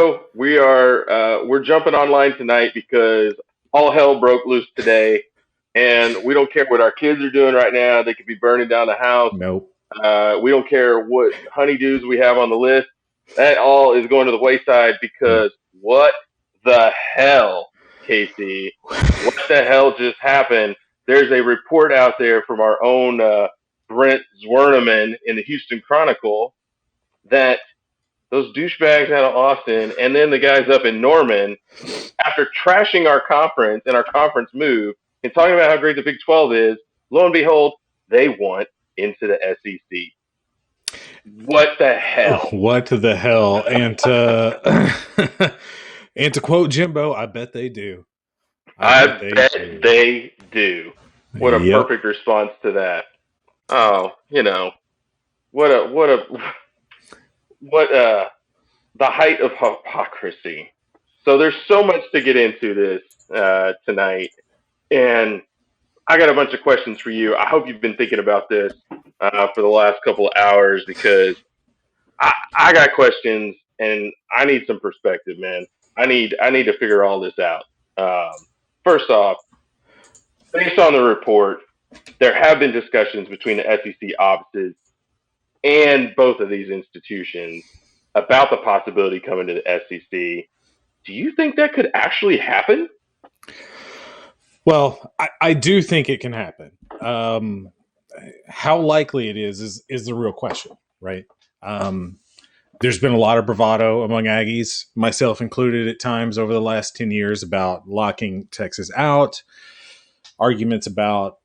show. We're jumping online tonight because all hell broke loose today, and we don't care what our kids are doing right now. They could be burning down the house. Nope. We don't care what honeydews we have on the list. That all is going to the wayside because what the hell, Casey? What the hell just happened? There's a report out there from our own Brent Zwerneman in the Houston Chronicle that those douchebags out of Austin and then the guys up in Norman, after trashing our conference and our conference move and talking about how great the Big 12 is, lo and behold, they want into the SEC. What the hell? What the hell? And and to quote Jimbo, I bet they do. I bet they do. What a perfect response to that. Oh, the height of hypocrisy. So there's so much to get into this tonight, and I got a bunch of questions for you. I hope you've been thinking about this for the last couple of hours because I got questions and I need some perspective, man. I need to figure all this out. First off, based on the report, there have been discussions between the SEC offices and both of these institutions about the possibility coming to the SEC. Do you think that could actually happen? Well, I do think it can happen. How likely it is the real question, right? There's been a lot of bravado among Aggies, myself included at times over the last 10 years about locking Texas out, arguments about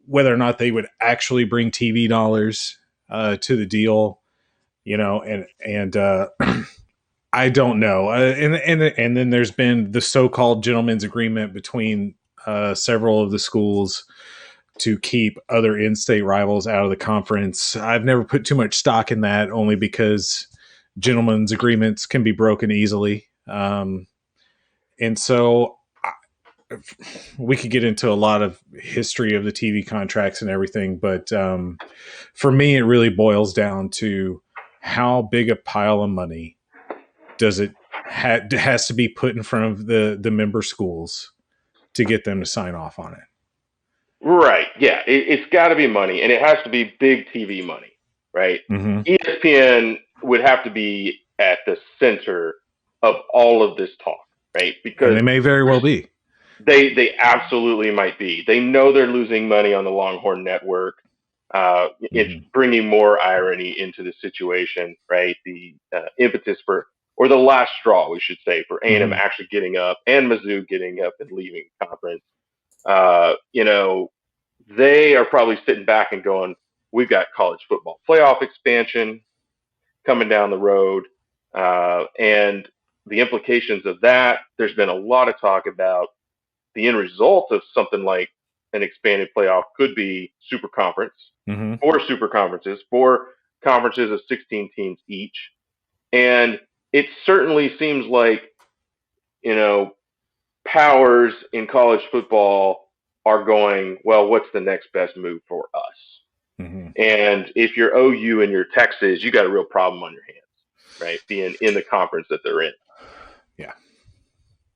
whether or not they would actually bring TV dollars to the deal, and I don't know. And then there's been the so-called gentleman's agreement between several of the schools to keep other in-state rivals out of the conference. I've never put too much stock in that, only because gentlemen's agreements can be broken easily. And so we could get into a lot of history of the TV contracts and everything, but for me, it really boils down to how big a pile of money does it has to be put in front of the member schools to get them to sign off on it. Right. Yeah. It's got to be money, and it has to be big TV money, right? Mm-hmm. ESPN would have to be at the center of all of this talk, right? Because they may very well be. They absolutely might be. They know they're losing money on the Longhorn Network. It's bringing more irony into the situation, right? The impetus for, or the last straw, we should say, for A&M actually getting up and Mizzou getting up and leaving conference. They are probably sitting back and going, we've got college football playoff expansion coming down the road. And the implications of that, there's been a lot of talk about the end result of something like an expanded playoff could be super conference, four super conferences, four conferences of 16 teams each. And it certainly seems like, powers in college football are going, well, what's the next best move for us? And if you're OU and you're Texas, you got a real problem on your hands, right? Being in the conference that they're in. Yeah.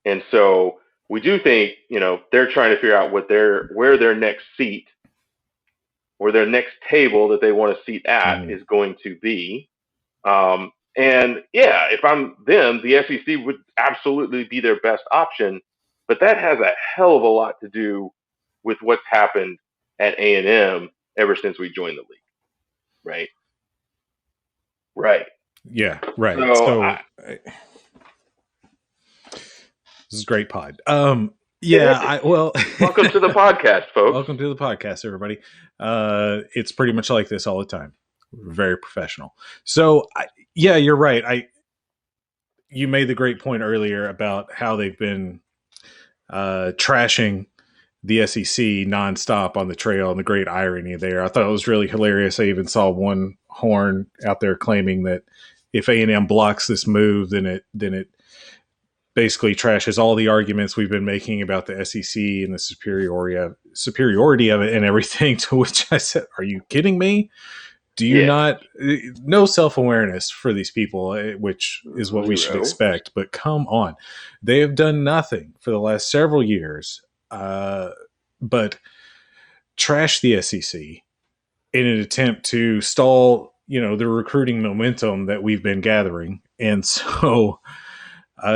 And so we do think, they're trying to figure out where their next seat or their next table that they want to seat at is going to be. And yeah, if I'm them, the SEC would absolutely be their best option, but that has a hell of a lot to do with what's happened at A&M ever since we joined the league. Right. Right. Yeah. Right. So this is a great pod. Welcome to the podcast, folks. Welcome to the podcast, everybody. It's pretty much like this all the time. We're very professional. So you're right. You made the great point earlier about how they've been trashing the SEC nonstop on the trail, and the great irony there. I thought it was really hilarious. I even saw one horn out there claiming that if A&M blocks this move, then it basically trashes all the arguments we've been making about the SEC and the superiority of it and everything. To which I said, "Are you kidding me? Do you not, no self-awareness for these people, which is what we should expect, but come on. They have done nothing for the last several years, but trash the SEC in an attempt to stall, the recruiting momentum that we've been gathering. And so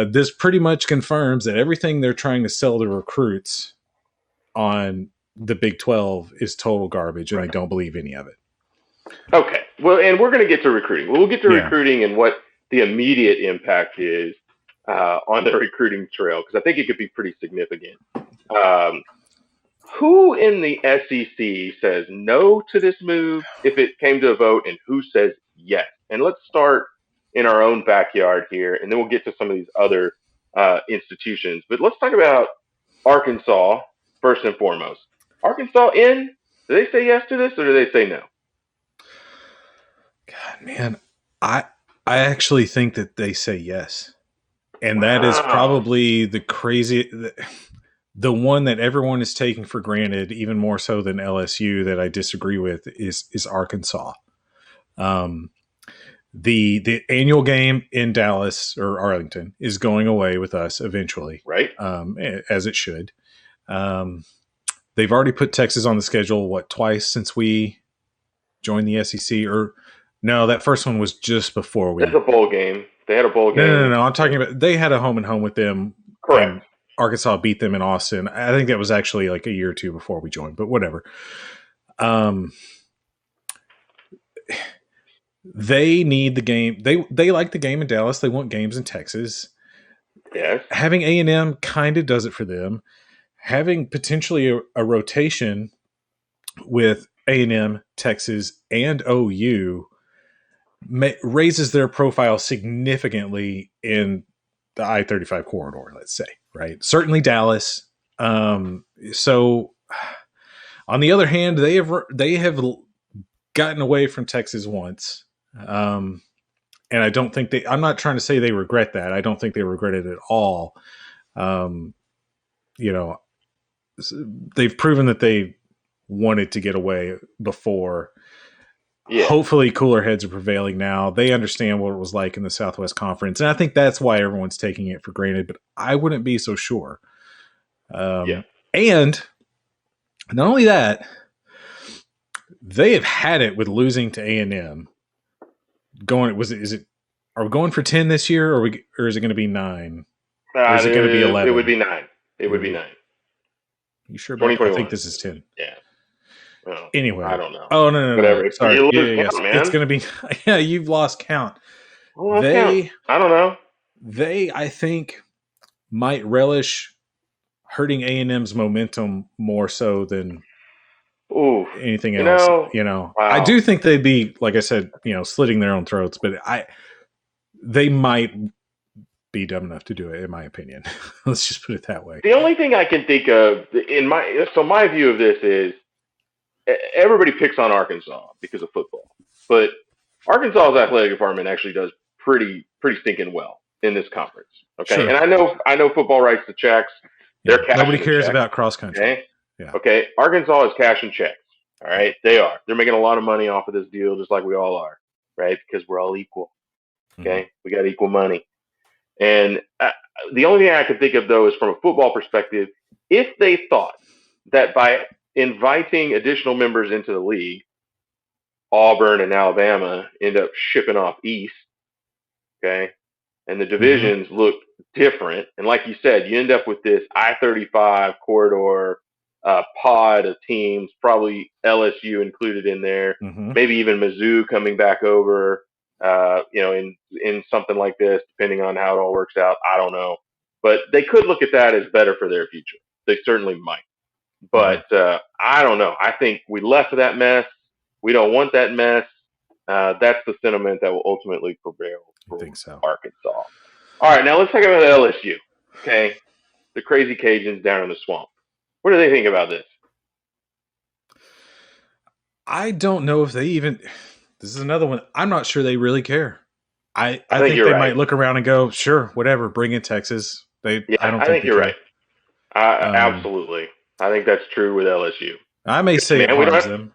this pretty much confirms that everything they're trying to sell to recruits on the Big 12 is total garbage, and I don't believe any of it. Okay. Well, and we're going to get to recruiting. We'll get to recruiting and what the immediate impact is on the recruiting trail, because I think it could be pretty significant. Who in the SEC says no to this move if it came to a vote, and who says yes? And let's start in our own backyard here, and then we'll get to some of these other institutions. But let's talk about Arkansas first and foremost. Arkansas in? Do they say yes to this, or do they say no? God, man, I actually think that they say yes, and that is probably the one that everyone is taking for granted, even more so than LSU, that I disagree with is Arkansas. The annual game in Dallas or Arlington is going away with us eventually, right? As it should. They've already put Texas on the schedule twice since we joined the SEC, or no, that first one was just before we. It's a bowl game. They had a bowl game. No. I'm talking about they had a home and home with them. Correct. Arkansas beat them in Austin. I think that was actually like a year or two before we joined, but whatever. They need the game. They like the game in Dallas. They want games in Texas. Yes. Having A&M kind of does it for them. Having potentially a rotation with A&M, Texas, and OU raises their profile significantly in the I-35 corridor, let's say, right? Certainly Dallas. So on the other hand, they have gotten away from Texas once. And I don't think I'm not trying to say they regret that. I don't think they regret it at all. They've proven that they wanted to get away before. Yeah. Hopefully cooler heads are prevailing now. They understand what it was like in the Southwest Conference. And I think that's why everyone's taking it for granted, but I wouldn't be so sure. And not only that, they have had it with losing to A&M. Are we going for 10 this year, or is it going to be 9? Or is it going to be 11? It would be 9. It would be 9. You sure? I think this is 10. Yeah. Well, anyway, I don't know. Oh no. Whatever. Sorry. Count, man. It's going to be. Yeah, you've lost count. I don't know. They, I think, might relish hurting A&M's momentum more so than anything else. Wow. I do think they'd be, like I said, slitting their own throats, but they might be dumb enough to do it, in my opinion. Let's just put it that way. The only thing I can think of my view of this is everybody picks on Arkansas because of football, but Arkansas's athletic department actually does pretty stinking well in this conference. Okay, sure. And I know football writes the checks. They're nobody cares about cross country. Okay? Yeah. Okay. Arkansas is cashing checks. All right, they are. They're making a lot of money off of this deal, just like we all are, right? Because we're all equal. Okay, We got equal money. And the only thing I can think of, though, is from a football perspective, if they thought that by inviting additional members into the league, Auburn and Alabama end up shipping off east, okay, and the divisions look different. And like you said, you end up with this I-35 corridor pod of teams, probably LSU included in there, maybe even Mizzou coming back over, in something like this, depending on how it all works out. I don't know. But they could look at that as better for their future. They certainly might. But I don't know. I think we left that mess. We don't want that mess. That's the sentiment that will ultimately prevail for Arkansas. All right, now let's talk about LSU. Okay, the crazy Cajuns down in the swamp. What do they think about this? I don't know if they even. This is another one. I'm not sure they really care. I think they might look around and go, "Sure, whatever. Bring in Texas." I think you're right. Absolutely. I think that's true with LSU. I may say it harms them.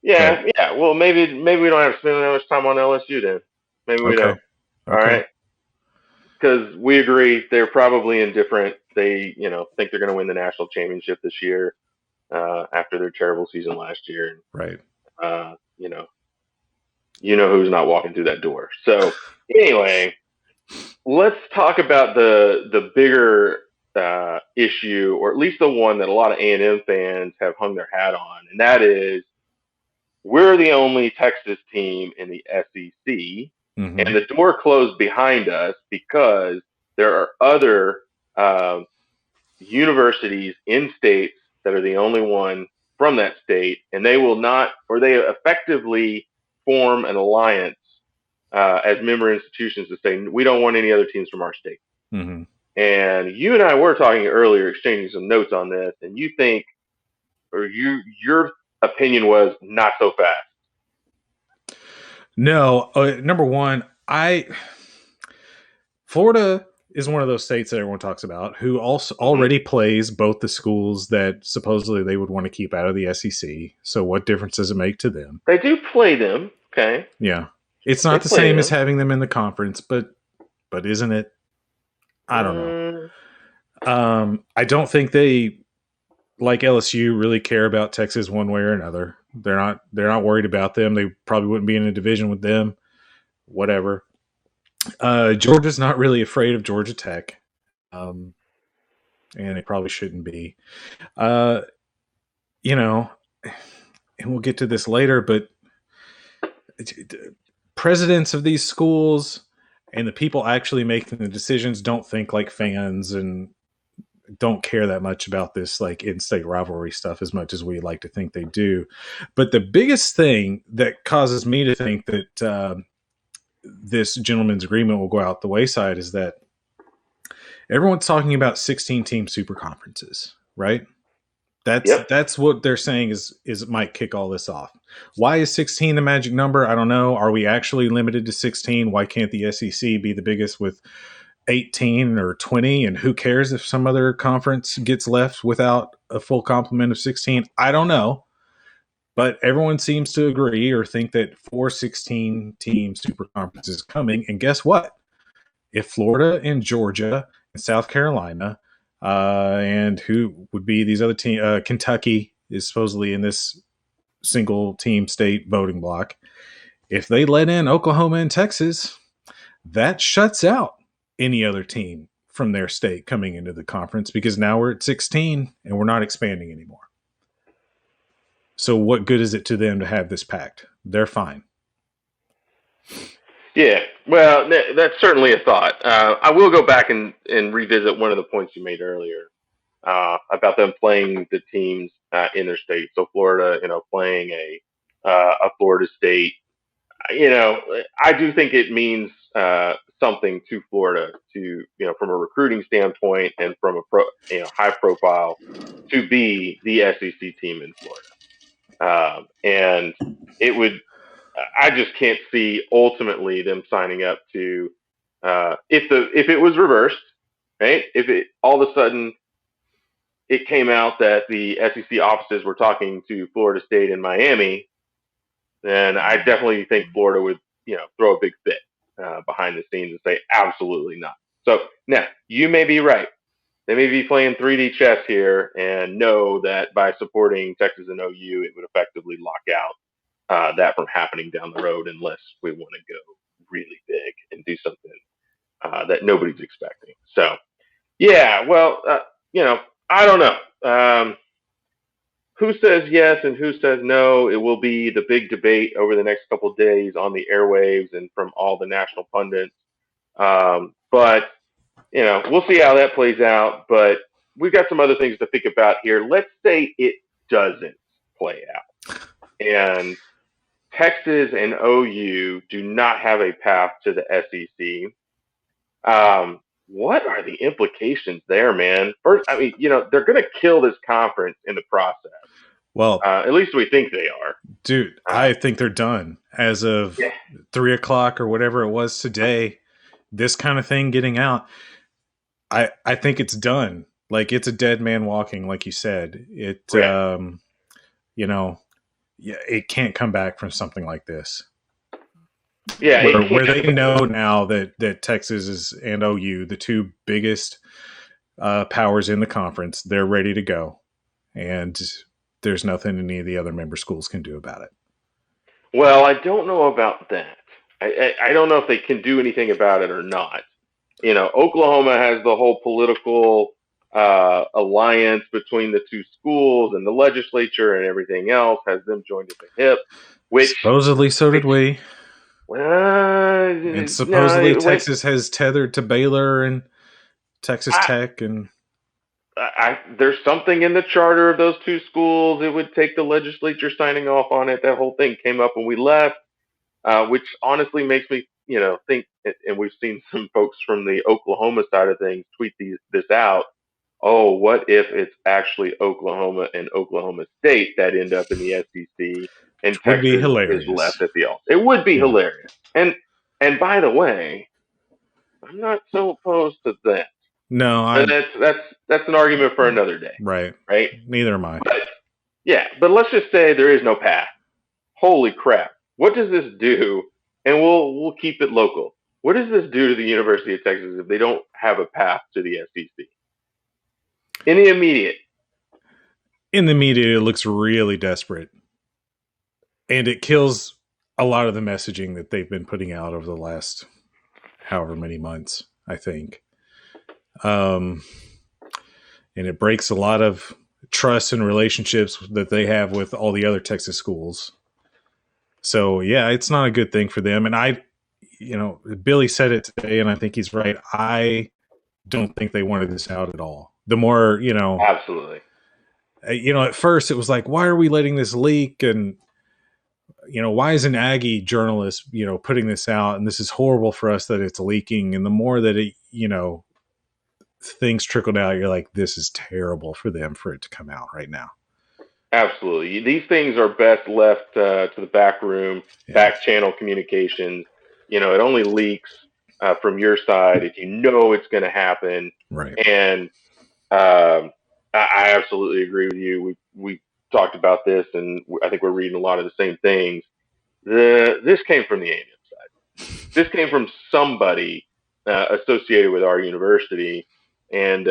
But Yeah. Well, maybe we don't have to spend that much time on LSU then. Maybe we okay, don't. All okay, right, because we agree they're probably indifferent. They, think they're going to win the national championship this year after their terrible season last year. right. Uh, you know, who's not walking through that door. So anyway, let's talk about the bigger issue, or at least the one that a lot of A&M fans have hung their hat on, and that is we're the only Texas team in the SEC, Hmm. and the door closed behind us because there are other uh, universities in states that are the only one from that state, and they will not, or they effectively form an alliance as member institutions to say we don't want any other teams from our state. Hmm. And you and I were talking earlier, exchanging some notes on this, and you think, or your opinion was not so fast. No, number one, Florida is one of those states that everyone talks about who also Mm-hmm. already plays both the schools that supposedly they would want to keep out of the SEC. So what difference does it make to them? They do play them, okay? Yeah. It's They not the play same as them. having them in the conference, but isn't it? I don't know. Mm, I don't think they, like LSU, really care about Texas one way or another. They're not worried about them. They probably wouldn't be in a division with them. Whatever. Georgia's not really afraid of Georgia Tech, and it probably shouldn't be. Uh, you know, and we'll get to this later, but presidents of these schools and the people actually making the decisions don't think like fans and don't care that much about this like in-state rivalry stuff as much as we like to think they do. But the biggest thing that causes me to think that this gentleman's agreement will go out the wayside is that everyone's talking about 16 team super conferences, right? That's yep. that's what they're saying is might kick all this off. Why is 16 the magic number? I don't know. Are we actually limited to 16? Why can't the SEC be the biggest with 18 or 20? And who cares if some other conference gets left without a full complement of 16? I don't know. But everyone seems to agree or think that 4 16 team super conference is coming. And guess what? If Florida and Georgia and South Carolina and who would be these other teams, Kentucky is supposedly in this single team state voting block. If they let in Oklahoma and Texas, that shuts out any other team from their state coming into the conference because now we're at 16 and we're not expanding anymore. So what good is it to them to have this pact? They're fine. Yeah. Well, that's certainly a thought. I will go back and revisit one of the points you made earlier about them playing the teams in their state. So Florida, playing a Florida State. I do think it means something to Florida to, from a recruiting standpoint and from a high profile to be the SEC team in Florida. And it would, I just can't see ultimately them signing up to, if it was reversed, right? If it all of a sudden it came out that the SEC offices were talking to Florida State and Miami, then I definitely think Florida would, throw a big fit behind the scenes and say absolutely not. So now you may be right. They may be playing 3D chess here and know that by supporting Texas and OU, it would effectively lock out that from happening down the road unless we want to go really big and do something that nobody's expecting. So, yeah, well, I don't know. Who says yes and who says no? It will be the big debate over the next couple of days on the airwaves and from all the national pundits. But we'll see how that plays out. But we've got some other things to think about here. Let's say it doesn't play out, and Texas and OU do not have a path to the SEC. What are the implications there, man? First, I mean, they're going to kill this conference in the process. Well, At least we think they are. dude, I think they're done as of Yeah. 3 o'clock or whatever it was today. This kind of thing getting out, I think it's done. Like it's a dead man walking, like you said. It, Yeah. you know, yeah, it can't come back from something like this. Yeah, it Where can't. they know now that Texas is and OU, the two biggest powers in the conference, they're ready to go, and there's nothing any of the other member schools can do about it. Well, I don't know about that. I don't know if they can do anything about it or not. Oklahoma has the whole political alliance between the two schools and the legislature and everything else has them joined at the hip, which Supposedly, so did we. And no, supposedly, Texas has tethered to Baylor and Texas Tech, and there's something in the charter of those two schools. It would take the legislature signing off on it. That whole thing came up when we left, which honestly makes me, think. And we've seen some folks from the Oklahoma side of things tweet this out. Oh, what if it's actually Oklahoma and Oklahoma State that end up in the SEC, and which would be Texas is hilarious. left at the alt? It would be hilarious. And by the way, I'm not so opposed to that. No, that's an argument for another day. Right. Right. Neither am I. But let's just say there is no path. Holy crap! What does this do? And we'll keep it local. What does this do to the University of Texas if they don't have a path to the SEC? In the immediate, it looks really desperate, and it kills a lot of the messaging that they've been putting out over the last however many months, I think. And it breaks a lot of trust and relationships that they have with all the other Texas schools. So yeah, it's not a good thing for them. And Billy said it today, and I think he's right. I don't think they wanted this out at all. The more, absolutely. At first it was like, why are we letting this leak? And, why is an Aggie journalist, putting this out? And this is horrible for us that it's leaking. And the more that it, things trickled out, you're like, this is terrible for them for it to come out right now. Absolutely. These things are best left to the back room, back channel communications. It only leaks from your side if it's going to happen. Right. And I absolutely agree with you. We talked about this, and I think we're reading a lot of the same things. This came from the A&M side. This came from somebody associated with our university. And,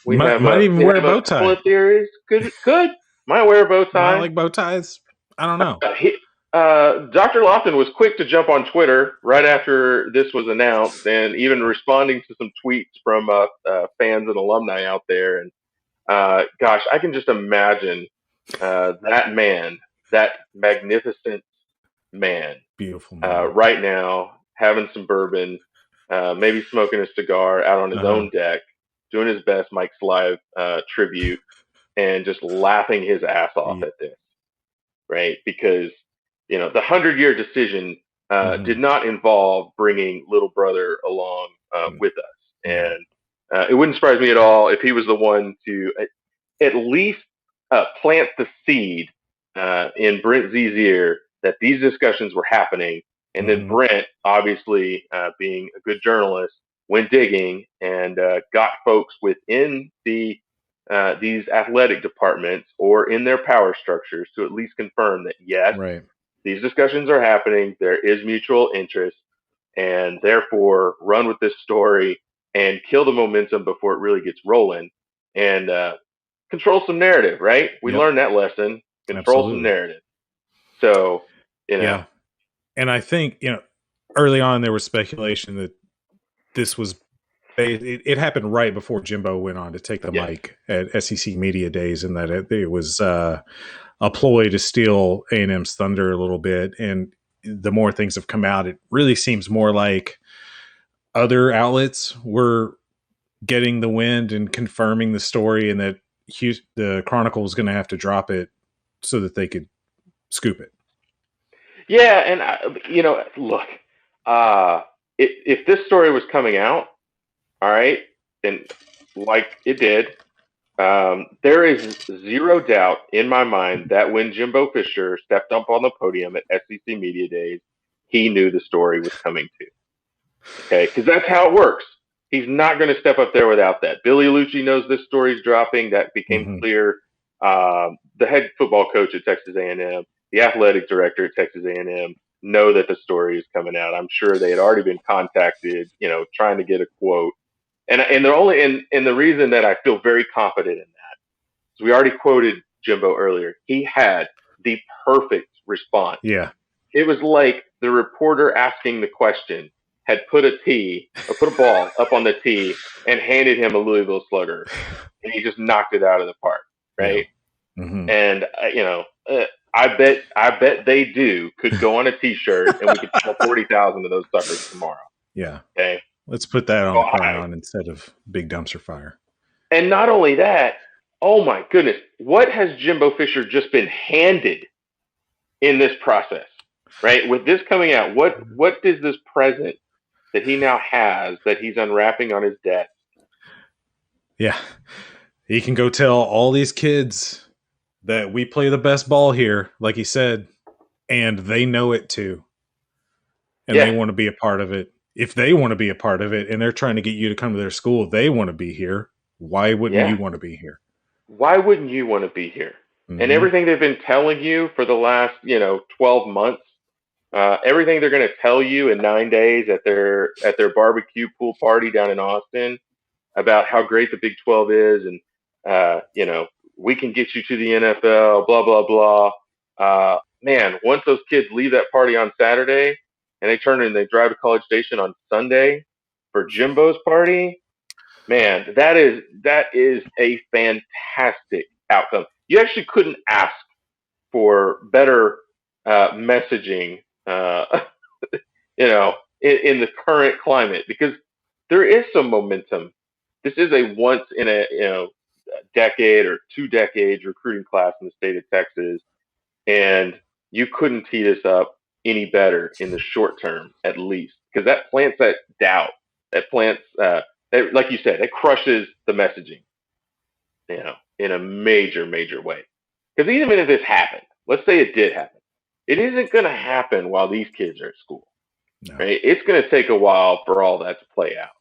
we might even wear a bow tie. Couple of theories. Could. Might wear a bow tie. I like bow ties. I don't know. Dr. Lofton was quick to jump on Twitter right after this was announced, and even responding to some tweets from fans and alumni out there. And gosh, I can just imagine that man, that magnificent man, beautiful man, right now having some bourbon, maybe smoking a cigar out on his own deck, doing his best Mike Slive tribute, and just laughing his ass off at this, right? Because the 100-year decision did not involve bringing little brother along with us, and it wouldn't surprise me at all if he was the one to at least plant the seed in Brent Z's ear that these discussions were happening, and then Brent, obviously being a good journalist, went digging and got folks within these athletic departments or in their power structures to at least confirm that yes, these discussions are happening, there is mutual interest, and therefore run with this story and kill the momentum before it really gets rolling, and control some narrative, right? We learned that lesson. Control some narrative. So, Yeah. And I think, early on there was speculation that this was, it happened right before Jimbo went on to take the mic at SEC Media Days, and that it was a ploy to steal A&M's thunder a little bit. And the more things have come out, it really seems more like other outlets were getting the wind and confirming the story, and that the Chronicle was going to have to drop it so that they could scoop it. Yeah, and look, if this story was coming out, all right, and like it did, there is zero doubt in my mind that when Jimbo Fisher stepped up on the podium at SEC Media Days, he knew the story was coming too. Okay, because that's how it works. He's not going to step up there without that. Billy Lucci knows this story's dropping. That became clear. The head football coach at Texas A&M, the athletic director at Texas A&M, know that the story is coming out. I'm sure they had already been contacted, trying to get a quote. And the reason that I feel very confident in that is we already quoted Jimbo earlier. He had the perfect response. Yeah. It was like the reporter asking the question had put a ball up on the tee and handed him a Louisville Slugger, and he just knocked it out of the park, right? Yeah. Mm-hmm. And I bet they could go on a T-shirt, and we could sell 40,000 of those suckers tomorrow. Yeah. Okay. Let's put that on the ground instead of big dumpster fire. And not only that, oh my goodness, what has Jimbo Fisher just been handed in this process? Right? With this coming out, what is this present that he now has that he's unwrapping on his desk? Yeah. He can go tell all these kids that we play the best ball here, like he said, and they know it too. And they want to be a part of it. If they want to be a part of it and they're trying to get you to come to their school, they want to be here. Why wouldn't you want to be here? Why wouldn't you want to be here? Mm-hmm. And everything they've been telling you for the last, 12 months, everything they're going to tell you in 9 days at their barbecue pool party down in Austin about how great the Big 12 is, and we can get you to the NFL, blah blah blah. Man, once those kids leave that party on Saturday and they turn and they drive to College Station on Sunday for Jimbo's party, man, that is a fantastic outcome. You actually couldn't ask for better messaging, in the current climate, because there is some momentum. This is a once in a decade or 2 decades recruiting class in the state of Texas, and you couldn't tee this up any better in the short term, at least, because that plants that doubt. That plants, like you said, it crushes the messaging, in a major, major way. Because even if this happened, let's say it did happen, it isn't going to happen while these kids are at school. No. Right? It's going to take a while for all that to play out.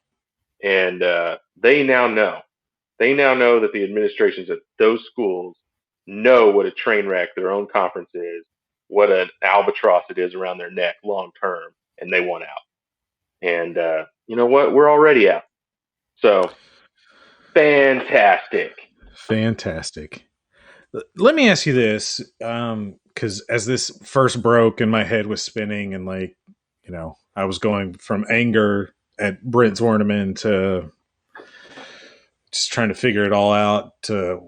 And they now know. They now know that the administrations at those schools know what a train wreck their own conference is, what an albatross it is around their neck long term, and they want out. And you know what? We're already out. So, fantastic. Fantastic. Let me ask you this, because as this first broke and my head was spinning, and I was going from anger at Brent Zwerneman to just trying to figure it all out to,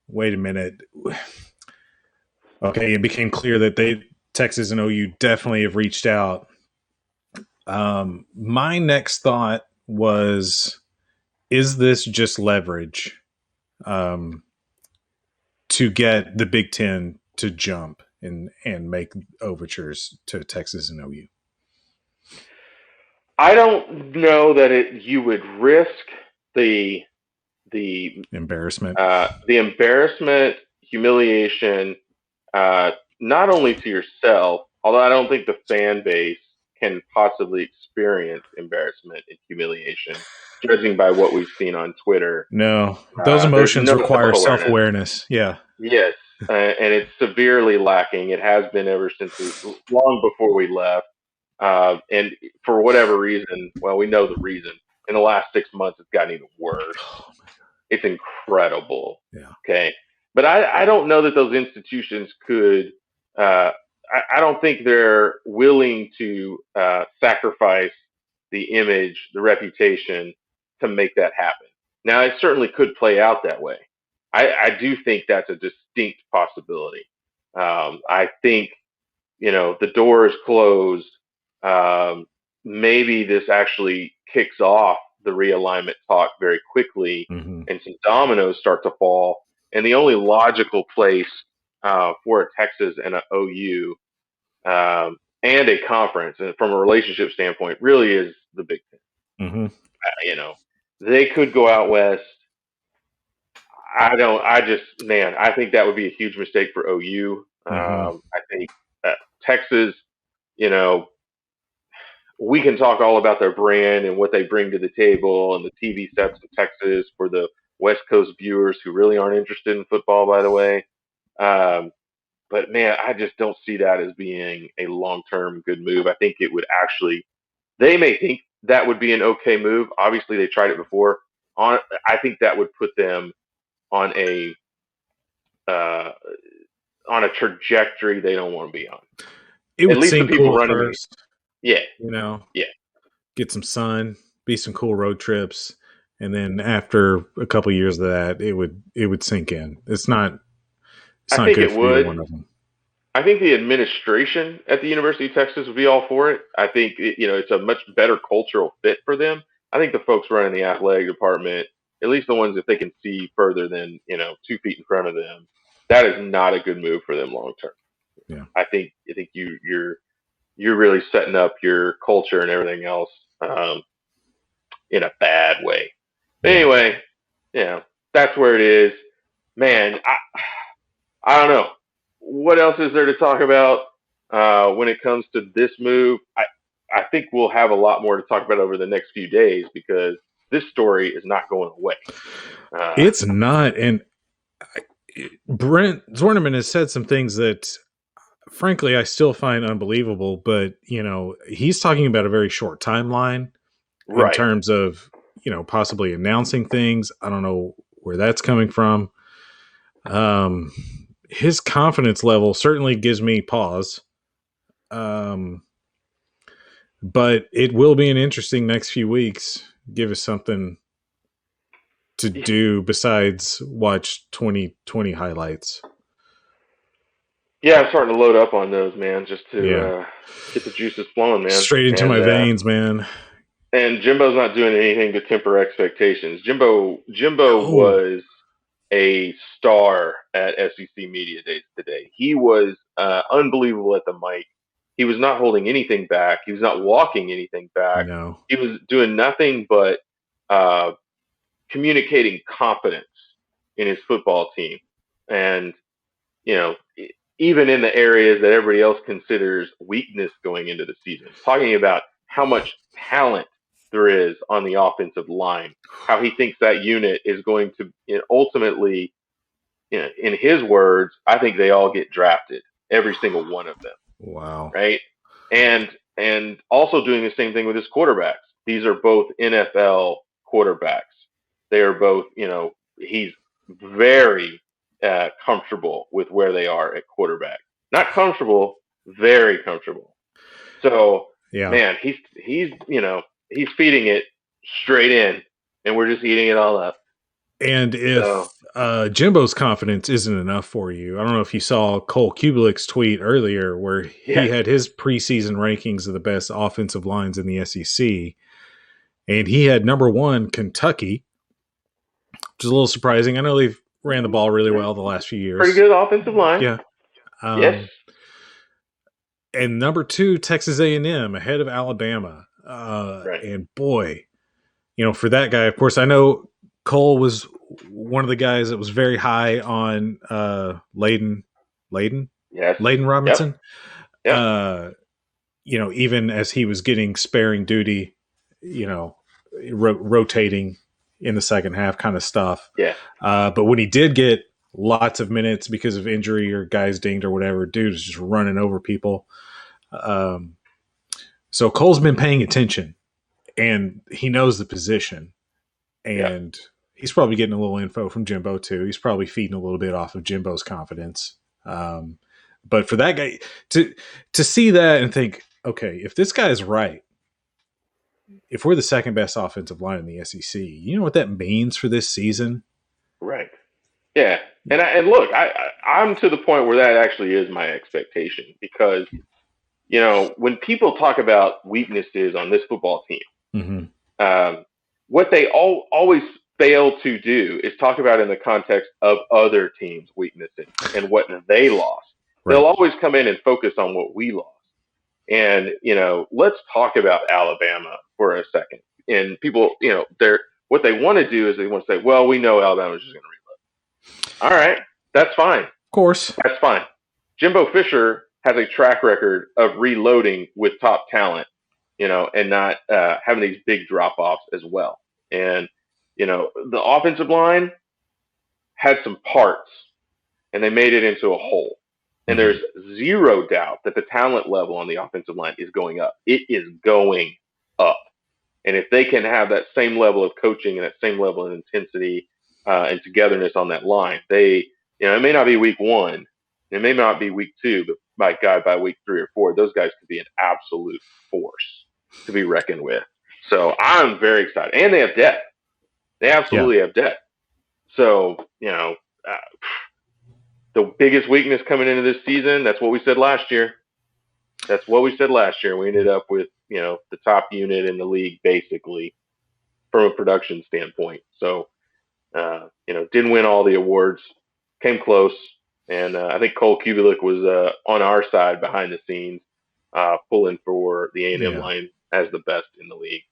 wait a minute. Okay, it became clear that Texas and OU definitely have reached out. My next thought was, is this just leverage to get the Big Ten to jump and make overtures to Texas and OU? I don't know that you would risk the embarrassment, humiliation, not only to yourself, although I don't think the fan base can possibly experience embarrassment and humiliation, judging by what we've seen on Twitter. No, those emotions require self-awareness. Yeah. Yes, and it's severely lacking. It has been ever since long before we left. And for whatever reason, well, we know the reason. In the last 6 months, it's gotten even worse. Oh, it's incredible. Yeah. Okay. But I don't know that those institutions could, I don't think they're willing to sacrifice the image, the reputation to make that happen. Now, it certainly could play out that way. I do think that's a distinct possibility. I think, the door is closed. Maybe this actually kicks off the realignment talk very quickly, mm-hmm. and some dominoes start to fall. And the only logical place for a Texas and an OU and a conference, and from a relationship standpoint, really is the Big Ten. Mm-hmm. They could go out west. I think that would be a huge mistake for OU. Mm-hmm. I think Texas, we can talk all about their brand and what they bring to the table and the TV sets in Texas for the West Coast viewers who really aren't interested in football, by the way. But man, I just don't see that as being a long-term good move. I think it would actually. They may think that would be an okay move. Obviously, they tried it before. I think that would put them on a uh, on a trajectory they don't want to be on. It At would least the seem people cool at running the first, yeah, you know, yeah. get some sun, be some cool road trips, and then after a couple years of that, it would sink in. It's I not think good it for either would. one of them. I think the administration at the University of Texas would be all for it. I think it's a much better cultural fit for them. I think the folks running the athletic department, at least the ones that they can see further than 2 feet in front of them, that is not a good move for them long term. Yeah. I think you're really setting up your culture and everything else in a bad way. But Yeah. anyway, that's where it is. Man, I don't know. What else is there to talk about when it comes to this move? I think we'll have a lot more to talk about over the next few days because this story is not going away. It's not. And Brent Zorneman has said some things that, frankly, I still find unbelievable. But, he's talking about a very short timeline in Right. terms of, possibly announcing things. I don't know where that's coming from. His confidence level certainly gives me pause. But it will be an interesting next few weeks. Give us something to do besides watch 2020 highlights. Yeah, I'm starting to load up on those, man, just to Yeah. get the juices flowing, man. Straight into my veins, man. And Jimbo's not doing anything to temper expectations. Jimbo No. was a star at SEC Media Days today. He was unbelievable at the mic. He was not holding anything back. He was not walking anything back. No. He was doing nothing but uh, communicating confidence in his football team. And, even in the areas that everybody else considers weakness going into the season, talking about how much talent there is on the offensive line, how he thinks that unit is going to ultimately, in his words, I think they all get drafted, every single one of them. Wow. Right. And also doing the same thing with his quarterbacks. These are both NFL quarterbacks. They are both, he's very comfortable with where they are at quarterback. Not comfortable, very comfortable. So, Yeah. man, he's feeding it straight in, and we're just eating it all up. And if Jimbo's confidence isn't enough for you, I don't know if you saw Cole Kubelik's tweet earlier where he had his preseason rankings of the best offensive lines in the SEC, and he had number 1 Kentucky, which is a little surprising. I know they've ran the ball really well the last few years. Pretty good offensive line. Yeah. Yes. And number 2 Texas A&M ahead of Alabama. Right. And boy, for that guy, of course, I know Cole was one of the guys that was very high on Layden Robinson. Yep. Even as he was getting sparing duty, rotating in the second half kind of stuff. Yeah. But when he did get lots of minutes because of injury or guys dinged or whatever, dude is just running over people. So Cole's been paying attention and he knows the position. And he's probably getting a little info from Jimbo too. He's probably feeding a little bit off of Jimbo's confidence. But for that guy to see that and think, okay, if this guy is right, if we're the second best offensive line in the SEC, you know what that means for this season? Right. Yeah. And look, I'm to the point where that actually is my expectation because, when people talk about weaknesses on this football team, what they always fail to do is talk about in the context of other teams' weaknesses and what they lost. Right. They'll always come in and focus on what we lost. And, let's talk about Alabama for a second. And people, what they want to do is they want to say, well, we know Alabama's just going to reload. All right. That's fine. Of course. That's fine. Jimbo Fisher has a track record of reloading with top talent, and not having these big drop-offs as well. And, the offensive line had some parts, and they made it into a whole. And there's zero doubt that the talent level on the offensive line is going up. It is going up. And if they can have that same level of coaching and that same level of intensity and togetherness on that line, it may not be week 1, it may not be week 2, but my God, by week 3 or 4, those guys could be an absolute force to be reckoned with. So I'm very excited. And they have depth. They absolutely have depth. So, the biggest weakness coming into this season, that's what we said last year. We ended up with, the top unit in the league, basically, from a production standpoint. So, didn't win all the awards, came close. And I think Cole Kubelik was on our side behind the scenes, pulling for the A&M line as the best in the league.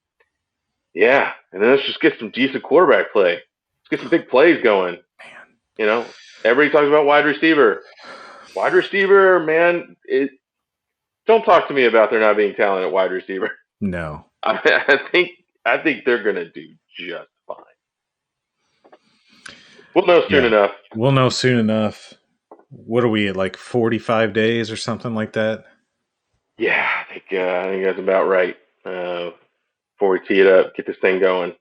Yeah, and then let's just get some decent quarterback play. Let's get some big plays going. Everybody talks about wide receiver. Wide receiver, man, don't talk to me about there not being talent at wide receiver. No. I think they're going to do just fine. We'll know soon enough. We'll know soon enough. What are we at, like 45 days or something like that? Yeah, I think that's about right. Before we tee it up, get this thing going.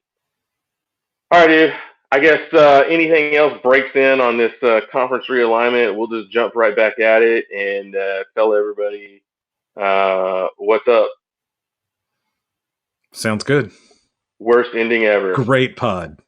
All right, dude. I guess anything else breaks in on this conference realignment, we'll just jump right back at it and tell everybody what's up. Sounds good. Worst ending ever. Great pod.